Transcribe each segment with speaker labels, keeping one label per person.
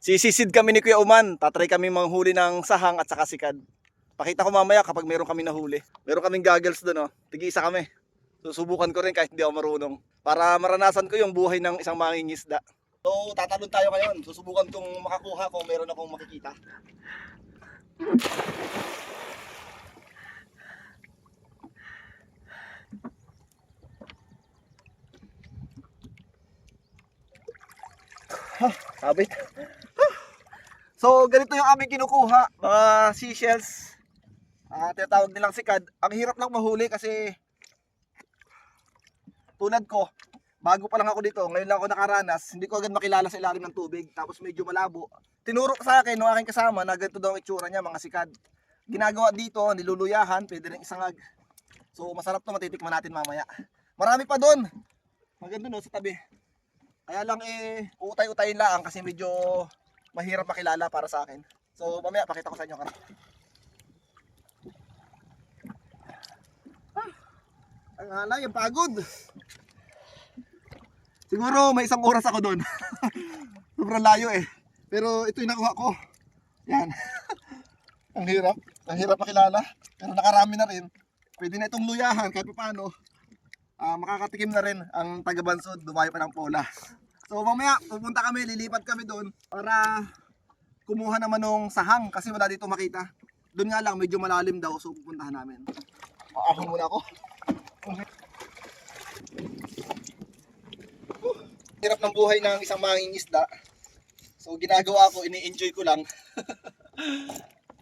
Speaker 1: Sisisid kami ni Kuya Uman. Tatry kami manghuli ng sahang at saka sikad. Pakita ko mamaya kapag meron kami nahuli. Meron kaming goggles doon, oh. Tig-isa kami. Susubukan ko rin kahit hindi ako marunong. Para maranasan ko yung buhay ng isang mangingisda. So, tatalon tayo ngayon. Susubukan kong makakuha kung meron akong makikita. Sabit. So, ganito yung aming kinukuha. Mga seashells. Tinatawag nilang sikad. Ang hirap lang mahuli kasi tulad ko, bago pa lang ako dito, ngayon lang ako nakaranas, hindi ko agad makilala sa ilalim ng tubig, tapos medyo malabo. Tinuro sa akin ng aking kasama na ganito daw ang itsura niya, mga sikad. Ginagawa dito, niluluyahan, pwede rin isangag. So masarap to, matitikman natin mamaya. Marami pa doon. Maganda no, sa tabi. Kaya lang utay-utayin lang kasi medyo mahirap makilala para sa akin. So mamaya pakita ko sa inyo. Ang alay, ang pagod. Siguro may isang oras ako doon. Sobrang layo eh. Pero ito yung nakuha ko. Yan. Ang hirap makilala. Pero nakarami na rin. Pwede na itong luyahan kahit paano. Makakatikim na rin ang taga-Bansod. Dumayo pa ng pola. So mamaya pupunta kami, lilipat kami doon para kumuha naman ng sahang kasi wala dito makita. Doon nga lang medyo malalim daw, so pupuntahan namin. Maahon muna ako. Hirap ng buhay ng isang mangingisda. So ginagawa ko, ini-enjoy ko lang.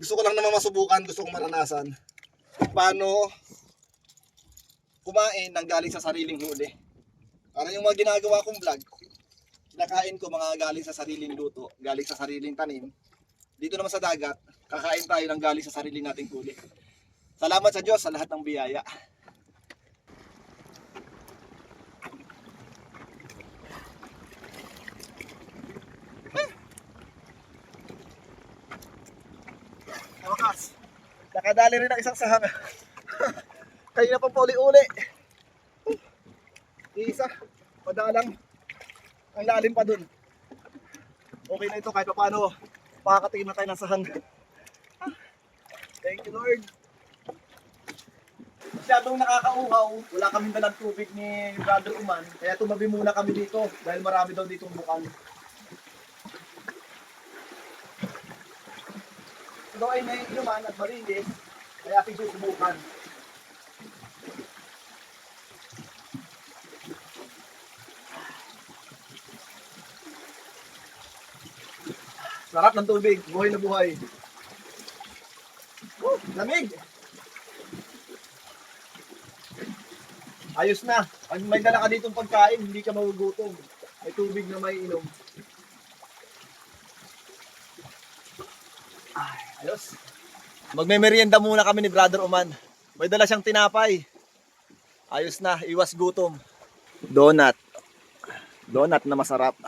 Speaker 1: Gusto ko lang naman masubukan, gusto kong maranasan paano kumain ng galing sa sariling huli. Para yung mga ginagawa kong vlog, kinakain ko mga galing sa sariling luto, galing sa sariling tanim. Dito naman sa dagat, kakain tayo ng galing sa sariling nating huli. Salamat sa Diyos sa lahat ng biyaya. Wakas, nakadali rin ang isang sahang. Kanina pa uli-uli. Isa, madalang. Ang lalim pa dun. Okay na ito kahit pa paano makakatikim na tayo ng sahang. Thank you Lord. Masyadong nakakauhaw. Wala kaming dalang tubig ni Brother Uman. Kaya tumabi muna kami dito dahil marami daw ditong bukal. Ito ay may inuman at malinis. Kaya ating susubukan. Sarap ng tubig, buhay na buhay. Lamig! Ayos na. Pag may dala ka ditong pagkain, hindi ka magugutom. May tubig na may inom. Ay, ayos. Magme-merienda muna kami ni Brother Uman. May dala siyang tinapay. Ayos na, iwas gutom. Donut. Donut na masarap.